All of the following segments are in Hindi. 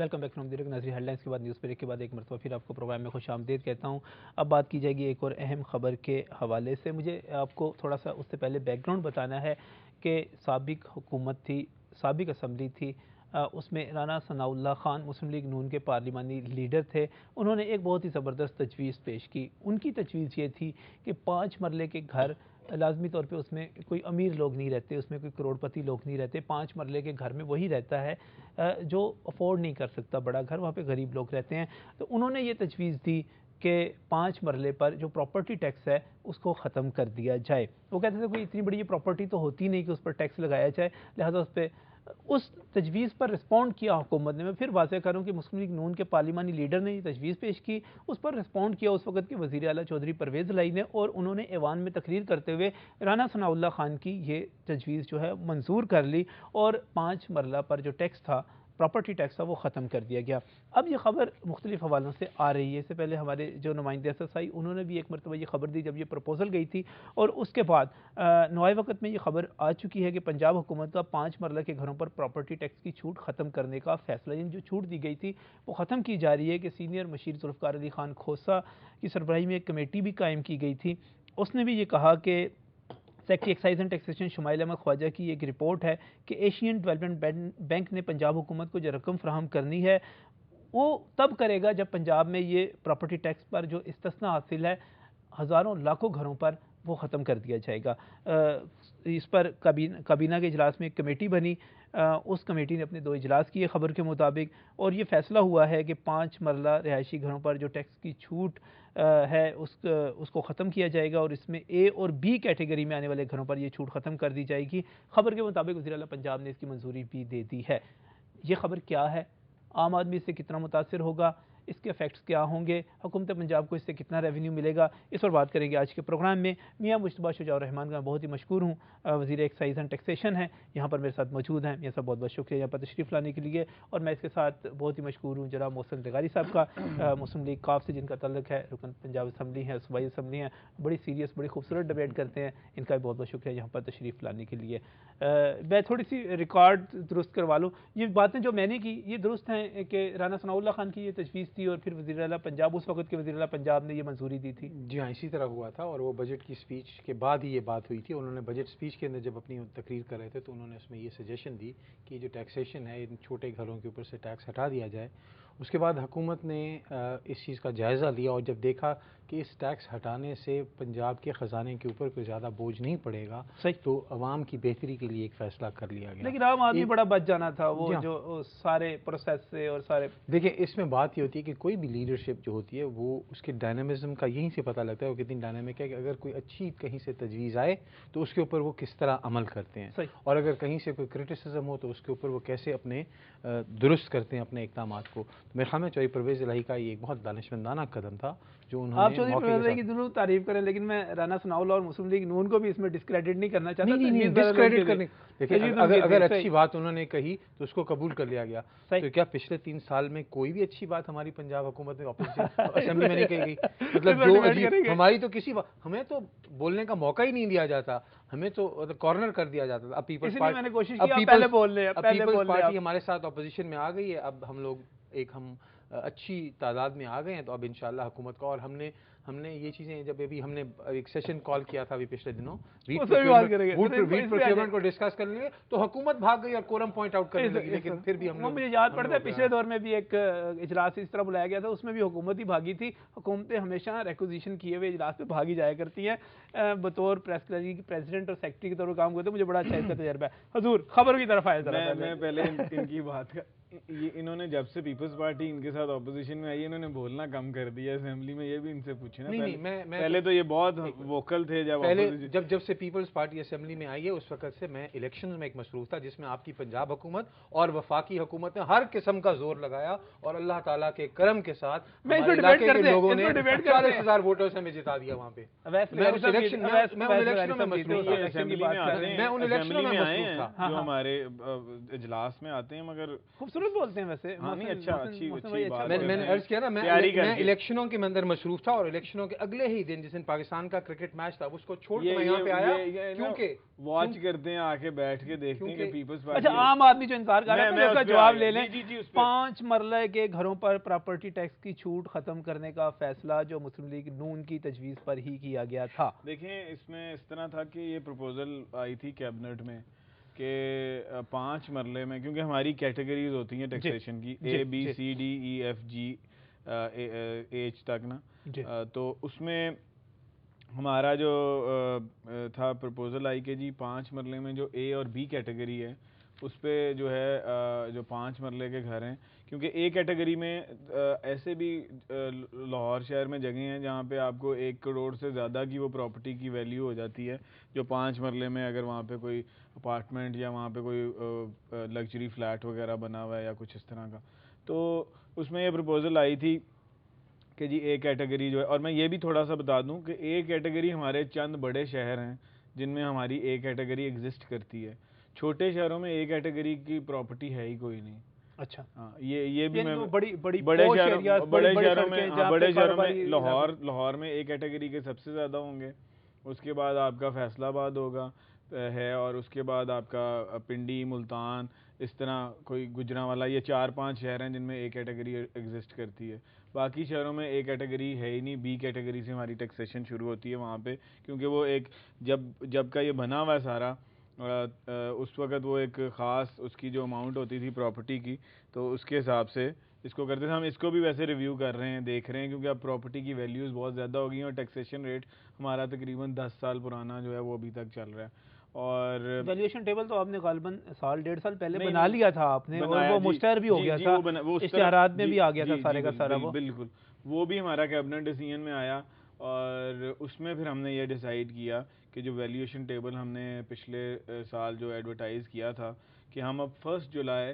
वेलकम बैक फ्रॉम द नजरी हेडलाइंस के बाद न्यूज़ ब्रेक के बाद एक मरतबा फिर आपको प्रोग्राम में खुश आमदीद कहता हूँ। अब बात की जाएगी एक और अहम खबर के हवाले से। मुझे आपको थोड़ा सा उससे पहले बैकग्राउंड बताना है कि साबिक हुकूमत थी, साबिक असम्बली थी, उसमें राना सनाउल्लाह खान मुस्लिम लीग नून के पार्लिमानी लीडर थे। उन्होंने एक बहुत ही ज़बरदस्त तजवीज़ पेश की। उनकी तजवीज़ ये थी कि 5 मरले के घर, लाजमी तौर पे उसमें कोई अमीर लोग नहीं रहते, उसमें कोई करोड़पति लोग नहीं रहते, 5 मरले के घर में वही रहता है जो अफोर्ड नहीं कर सकता बड़ा घर, वहाँ पे गरीब लोग रहते हैं। तो उन्होंने ये तजवीज़ दी कि 5 मरले पर जो प्रॉपर्टी टैक्स है उसको ख़त्म कर दिया जाए। वो कहते थे कोई इतनी बड़ी प्रॉपर्टी तो होती नहीं कि उस पर टैक्स लगाया जाए, लिहाजा उस पर उस तजवीज़ पर रिस्पॉन्ड किया हुकूमत ने। मैं फिर वाज़ेह करूँ कि मुस्लिम लीग नून के पार्लिमानी लीडर ने ये तजवीज़ पेश की, उस पर रिस्पॉन्ड किया उस वक्त के वज़ीर आला चौधरी परवेज़ लाई ने, और उन्होंने ऐवान में तकरीर करते हुए राना सनाउल्लाह खान की ये तजवीज़ जो है मंजूर कर ली और 5 मरला पर जो टैक्स था, प्रॉपर्टी टैक्स था, वो ख़त्म कर दिया गया। अब ये खबर मुख्तलिफ हवालों से आ रही है। इससे पहले हमारे जो नुमाइंदे एसएसआई उन्होंने भी एक मरतबा ये खबर दी जब ये प्रपोजल गई थी, और उसके बाद नवाए वक्त में ये खबर आ चुकी है कि पंजाब हुकूमत का 5 मरला के घरों पर प्रॉपर्टी टैक्स की छूट ख़त्म करने का फैसला, यानी जो छूट दी गई थी वो ख़त्म की जा रही है। कि सीनियर मशीर जुल्फ़िकार अली खान खोसा की सरबराही में एक कमेटी भी कायम की गई थी। उसने भी ये कहा कि secretary excise and taxation Shumail Ahmed Khwaja की एक रिपोर्ट है कि एशियन डेवलपमेंट बैंक ने पंजाब हुकूमत को जो रकम फराहम करनी है वो तब करेगा जब पंजाब में ये प्रॉपर्टी टैक्स पर जो इस्तिस्ना हासिल है हज़ारों लाखों घरों पर, वो ख़त्म कर दिया जाएगा। इस पर काबीना के इजलास में एक कमेटी बनी, उस कमेटी ने अपने 2 इजलास किए खबर के मुताबिक, और ये फैसला हुआ है कि 5 मरला रिहायशी घरों पर जो टैक्स की छूट है उसको ख़त्म किया जाएगा, और इसमें ए और बी कैटेगरी में आने वाले घरों पर यह छूट ख़त्म कर दी जाएगी। खबर के मुताबिक वज़ीर आला पंजाब ने इसकी मंजूरी भी दे दी है। ये खबर क्या है, आम आदमी इससे कितना मुतासर होगा, इसके इफेक्ट्स क्या होंगे, हुकूमत पंजाब को इससे कितना रेवेन्यू मिलेगा, इस पर बात करेंगे आज के प्रोग्राम में। मियाँ मुश्तबा शुजाउर रहमान का बहुत ही मशहूर हूँ, वज़ीर एक्साइज एंड टैक्सेशन है, यहाँ पर मेरे साथ मौजूद हैं। मियाँ साहब बहुत बहुत शुक्रिया यहाँ पर तशरीफ़ लाने के लिए। और मैं इसके साथ बहुत ही मशहूर हूँ जनाब मोहसिन लगारी साहब का, मुस्लिम लीग काफ से जिनका तल्लुक है, रुकन पंजाब असम्बली है, सूबाई असम्बली हैं, बड़ी सीरियस बड़ी खूबसूरत डिबेट करते हैं, इनका भी बहुत बहुत शुक्रिया यहाँ पर तशरीफ़ लाने के लिए। मैं थोड़ी सी रिकॉर्ड दुरुस्त करवा लूँ, ये बातें जो मैंने की ये दुरुस्त हैं कि राना सनाउल्लाह खान की ये तजवीज़ थी और फिर वज़ीर आला पंजाब, उस वक्त के वज़ीर आला पंजाब ने ये मंजूरी दी थी। जी हाँ, इसी तरह हुआ था, और वो बजट की स्पीच के बाद ही ये बात हुई थी। उन्होंने बजट स्पीच के अंदर जब अपनी तकरीर कर रहे थे तो उन्होंने उसमें ये सजेशन दी कि जो टैक्सेशन है इन छोटे घरों के ऊपर से टैक्स हटा दिया जाए। उसके बाद हुकूमत ने इस चीज़ का जायज़ा लिया, और जब देखा कि इस टैक्स हटाने से पंजाब के ख़जाने के ऊपर कोई ज़्यादा बोझ नहीं पड़ेगा, तो अवाम की बेहतरी के लिए एक फ़ैसला कर लिया गया। लेकिन आम आदमी बड़ा बच जाना था वो जो सारे प्रोसेस से और सारे। देखिए, इसमें बात ये होती है कि कोई भी लीडरशिप जो होती है वो उसके डायनामिज्म का यहीं से पता लगता है वो कितनी डायनामिक है, कि अगर कोई अच्छी कहीं से तजवीज़ आए तो उसके ऊपर वो किस तरह अमल करते हैं, और अगर कहीं से कोई क्रिटिसिज्म हो तो उसके ऊपर वो कैसे अपने दुरुस्त करते हैं अपने इकदामात को। तो मेरे ख्याल में चौधरी परवेज़ इलाही का ये एक बहुत दानिशमंदाना कदम था जो उन्होंने। आप चौधरी परवेज़ इलाही की जरूर तारीफ करें, लेकिन मैं राना सनाउल्लाह और मुस्लिम लीग नून को भी इसमें डिस्क्रेडिट नहीं करना चाहता। नहीं, डिस्क्रेडिट करने, देखिए अगर अच्छी बात उन्होंने कही तो उसको कबूल कर लिया गया। तो क्या पिछले 3 साल में कोई भी अच्छी बात हमारी पंजाब हुकूमत में ऑपोजिशन असेंबली में नहीं कही गई? मतलब जो अजीब, हमारी तो किसी हमें तो बोलने का मौका ही नहीं दिया जाता, हमें तो कॉर्नर कर दिया जाता था। अब पीपल्स पार्टी हमारे साथ ऑपोजिशन में आ गई है, अब हम लोग हम अच्छी तादाद में आ गए हैं, तो अब इंशाल्लाह हुकूमत का। और हमने ये चीज़ें जब अभी हमने एक सेशन कॉल किया था अभी पिछले दिनों वीट प्रोक्योरमेंट को डिस्कस करने लिए, तो हुकूमत भाग गई और कोरम पॉइंट आउट करने लगी। लेकिन फिर भी हम, मुझे याद पड़ता है पिछले दौर में भी एक इजलास इस तरह बुलाया गया था, उसमें भी हुकूमत ही भागी थी। हुकूमतें हमेशा रिक्विजिशन किए हुए इजलास पे भागी जाया करती हैं। बतौर प्रेसिडेंट और सेक्रेटरी के तौर पर काम करते, मुझे बड़ा अच्छा इसका तजर्बा है। हजूर खबर की तरफ आए। मैं पहले इनकी बात का, ये इन्होंने जब से पीपल्स पार्टी इनके साथ ऑपोजिशन में आई, इन्होंने बोलना कम कर दिया असेंबली में। ये भी इनसे पूछे ना, पहले तो ये बहुत वोकल थे। जब से पीपल्स पार्टी असेंबली में आई है उस वक्त से मैं इलेक्शंस में एक मसरूफ था जिसमें आपकी पंजाब हुकूमत और वफाकी हुकूमत ने हर किस्म का जोर लगाया, और अल्लाह ताला के करम के साथ हमारे इलाके के लोगों ने 40,000 वोटों से हमें जिता दिया वहाँ पे। मैं उन इलेक्शनों में मसरूफ था, जो हमारे इजलास में आते हैं, मगर खूबसूरत खूबसूरत बोलते हैं वैसे। हाँ नहीं अच्छा, अच्छी बात। मैंने अर्ज किया ना, मैं इलेक्शनों के अंदर मसरूफ था और इलेक्शनों के अगले ही दिन जिस दिन पाकिस्तान का क्रिकेट मैच था उसको छोड़ के मैं यहाँ पे आया, क्योंकि वॉच करते हैं, आके बैठ के देखते हैं कि पीपल्स पार्टी। अच्छा, आम आदमी जो इंतजार कर रहा है उसका जवाब ले लें। 5 मरले के घरों पर प्रॉपर्टी टैक्स की छूट खत्म करने का फैसला जो मुस्लिम लीग नून की तजवीज़ पर ही किया गया था। देखें, इसमें इस तरह था कि ये प्रपोजल आई थी कैबिनेट में कि 5 मरले में, क्योंकि हमारी कैटेगरीज होती हैं टैक्सेशन की, ABCDEFG H तक ना, तो उसमें हमारा जो था प्रपोजल आई कि जी 5 मरले में जो A और B कैटेगरी है उस पर जो है जो 5 मरले के घर हैं, क्योंकि A कैटेगरी में ऐसे भी लाहौर शहर में जगह हैं जहाँ पे आपको 1 करोड़ से ज़्यादा की वो प्रॉपर्टी की वैल्यू हो जाती है, जो 5 मरले में अगर वहाँ पे कोई अपार्टमेंट या वहाँ पे कोई लग्जरी फ्लैट वगैरह बना हुआ है या कुछ इस तरह का। तो उसमें ये प्रपोजल आई थी कि जी A कैटेगरी जो है, और मैं ये भी थोड़ा सा बता दूं कि A कैटेगरी हमारे चंद बड़े शहर हैं जिनमें हमारी A कैटेगरी एग्जिस्ट करती है। छोटे शहरों में A कैटेगरी की प्रॉपर्टी है ही कोई नहीं। अच्छा, हाँ, ये भी मैं बड़े शहरों में लाहौर में A कैटेगरी के सबसे ज़्यादा होंगे, उसके बाद आपका फैसलाबाद होगा है, और उसके बाद आपका पिंडी, मुल्तान, इस तरह कोई गुजरांवाला, ये 4-5 शहर हैं जिनमें A कैटेगरी एग्जिस्ट करती है। बाकी शहरों में A कैटेगरी है ही नहीं। B कैटेगरी से हमारी टैक्सेशन शुरू होती है वहाँ पे, क्योंकि वो एक जब का ये बना हुआ है सारा, उस वक़्त वो एक ख़ास उसकी जो अमाउंट होती थी प्रॉपर्टी की, तो उसके हिसाब से इसको करते थे। हम इसको भी वैसे रिव्यू कर रहे हैं, देख रहे हैं, क्योंकि अब प्रॉपर्टी की वैल्यूज़ बहुत ज़्यादा हो गई हैं और टैक्सेशन रेट हमारा तकरीबन 10 साल पुराना जो है वो अभी तक चल रहा है। और वैल्यूएशन टेबल तो आपने गालबन साल 1.5 साल पहले बना लिया था आपने, और वो मुश्तहर भी हो गया था, इश्तिहारात में भी आ गया था सारे का सारा। वो बिल्कुल, वो भी हमारा कैबिनेट डिसीजन में आया, और उसमें फिर हमने ये डिसाइड किया कि जो वैल्यूएशन टेबल हमने पिछले साल जो एडवर्टाइज़ किया था कि हम अब 1 जुलाई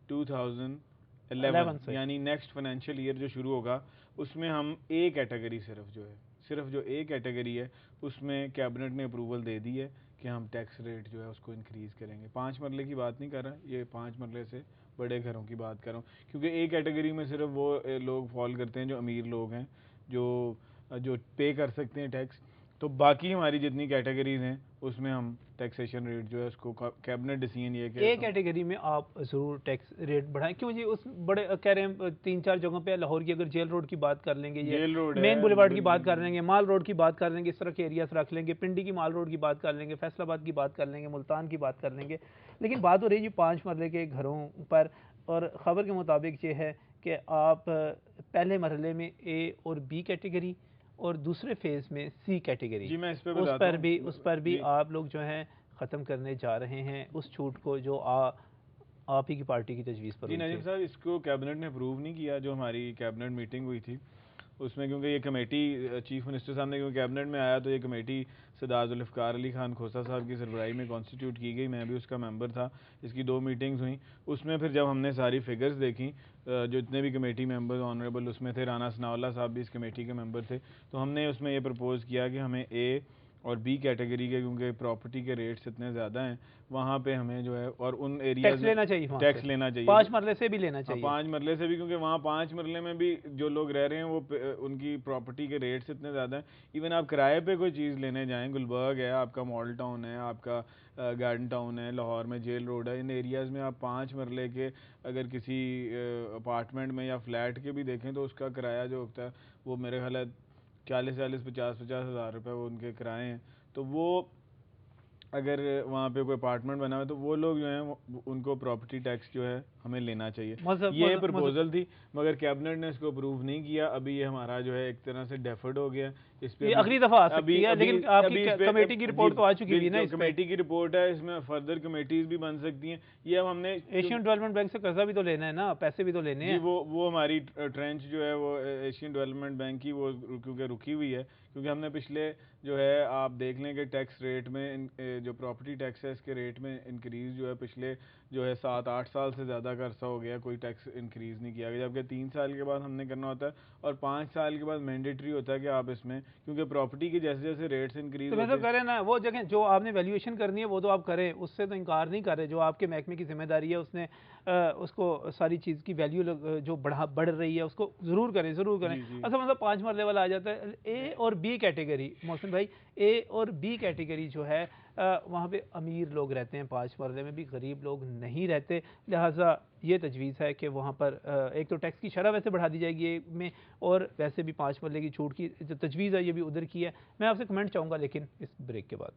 2011 यानी नेक्स्ट फाइनेंशियल ईयर जो शुरू होगा उसमें हम A कैटेगरी सिर्फ जो A कैटेगरी है उसमें कैबिनेट ने अप्रूवल दे दी है कि हम टैक्स रेट जो है उसको इंक्रीज़ करेंगे। 5 मरले की बात नहीं कर रहा, ये 5 मरले से बड़े घरों की बात कर रहा हूँ, क्योंकि A कैटेगरी में सिर्फ वो लोग फॉल करते हैं जो अमीर लोग हैं, जो पे कर सकते हैं टैक्स। तो बाकी हमारी जितनी कैटेगरीज हैं उसमें हम टैक्सेशन रेट जो है उसको कैबिनेट डिसीजन ये A कैटेगरी में आप ज़रूर टैक्स रेट बढ़ाएं। क्यों जी, उस बड़े कह रहे हैं 3-4 जगहों पे, लाहौर की अगर जेल रोड की बात कर लेंगे, ये मेन बुलेवार्ड की बात कर लेंगे, माल रोड की बात कर लेंगे, इस तरह के एरियाज रख लेंगे, पिंडी की माल रोड की बात कर लेंगे, फैसलाबाद की बात कर लेंगे, मुल्तान की बात कर लेंगे, लेकिन बात हो रही है 5 मरले के घरों पर। और ख़बर के मुताबिक ये है कि आप पहले मरहले में A और B कैटेगरी और दूसरे फेज़ में C कैटेगरी, जी मैं इस पे उस पर भी आप लोग जो हैं ख़त्म करने जा रहे हैं उस छूट को जो आप ही की पार्टी की तजवीज़ पर। जी नजीम साहब, इसको कैबिनेट ने अप्रूव नहीं किया। जो हमारी कैबिनेट मीटिंग हुई थी उसमें, क्योंकि ये कमेटी चीफ मिनिस्टर साहब ने क्योंकि कैबिनेट में आया, तो ये कमेटी सरदार जुल्फ़िकार अली खान खोसा साहब की सरबराही में कॉन्स्टिट्यूट की गई। मैं भी उसका मेंबर था। इसकी 2 मीटिंग्स हुई। उसमें फिर जब हमने सारी फिगर्स देखी, जो जितने भी कमेटी मेंबर्स ऑनरेबल उसमें थे, राना सनाउल्लाह साहब भी इस कमेटी के मेंबर थे, तो हमने उसमें ये प्रपोज़ किया कि हमें A और B कैटेगरी के, क्योंकि प्रॉपर्टी के रेट्स इतने ज़्यादा हैं, वहाँ पे हमें जो है, और उन एरिया टैक्स लेना चाहिए 5 मरले से भी लेना चाहिए। 5 मरले से भी, क्योंकि वहाँ 5 मरले में भी जो लोग रह रहे हैं वो उनकी प्रॉपर्टी के रेट्स इतने ज़्यादा हैं। इवन आप किराए पे कोई चीज़ लेने जाएँ, गुलबर्ग है, आपका मॉडल टाउन है, आपका गार्डन टाउन है, लाहौर में जेल रोड है, इन एरियाज़ में आप 5 मरले के अगर किसी अपार्टमेंट में या फ्लैट के भी देखें तो उसका किराया जो होता है वो मेरे ख्याल है 40-50 हज़ार रुपये वो उनके किराए हैं। तो वो अगर वहाँ पे कोई अपार्टमेंट बना हुआ है तो वो लोग जो हैं उनको प्रॉपर्टी टैक्स जो है हमें लेना चाहिए। ये प्रपोजल थी, मगर कैबिनेट ने इसको अप्रूव नहीं किया। अभी ये हमारा जो है एक तरह से डेफर्ड हो गया। इस पे अगली दफा आ सकती है, लेकिन आपकी कमेटी की रिपोर्ट तो आ चुकी है ना, कमेटी की रिपोर्ट है, इसमें फर्दर कमेटीज भी बन सकती हैं। ये अब हमने एशियन डेवलपमेंट बैंक से कर्जा भी तो लेना है ना, पैसे भी तो लेने हैं। वो हमारी ट्रेंच जो है वो एशियन डेवलपमेंट बैंक की वो क्योंकि रुकी हुई है, क्योंकि हमने पिछले जो है आप देख लें कि टैक्स रेट में जो प्रॉपर्टी टैक्स है इसके रेट में इंक्रीज़ जो है पिछले जो है 7-8 साल से ज़्यादा ज़्यादा का अरसा हो गया कोई टैक्स इंक्रीज़ नहीं किया गया, जबकि 3 साल के बाद हमने करना होता है और 5 साल के बाद मैंडेटरी होता है कि आप इसमें, क्योंकि प्रॉपर्टी के जैसे जैसे रेट्स इंक्रीज तो मैं तो करें ना, वो जगह जो आपने वैल्यूएशन करनी है वो तो आप करें, उससे तो इनकार नहीं कर रहे। जो आपके महकमे की जिम्मेदारी है उसने उसको सारी चीज़ की वैल्यू जो बढ़ रही है उसको ज़रूर करें, ज़रूर करें। अच्छा, मतलब 5 मरले वाला आ जाता है। ए और बी कैटेगरी, मोहसिन भाई, ए और बी कैटेगरी जो है वहाँ पे अमीर लोग रहते हैं, 5 मरले में भी गरीब लोग नहीं रहते। लिहाजा ये तजवीज़ है कि वहाँ पर एक तो टैक्स की शरह वैसे बढ़ा दी जाएगी में, और वैसे भी 5 मरले की छूट की जो तजवीज़ है ये भी उधर की है। मैं आपसे कमेंट चाहूँगा लेकिन इस ब्रेक के बाद।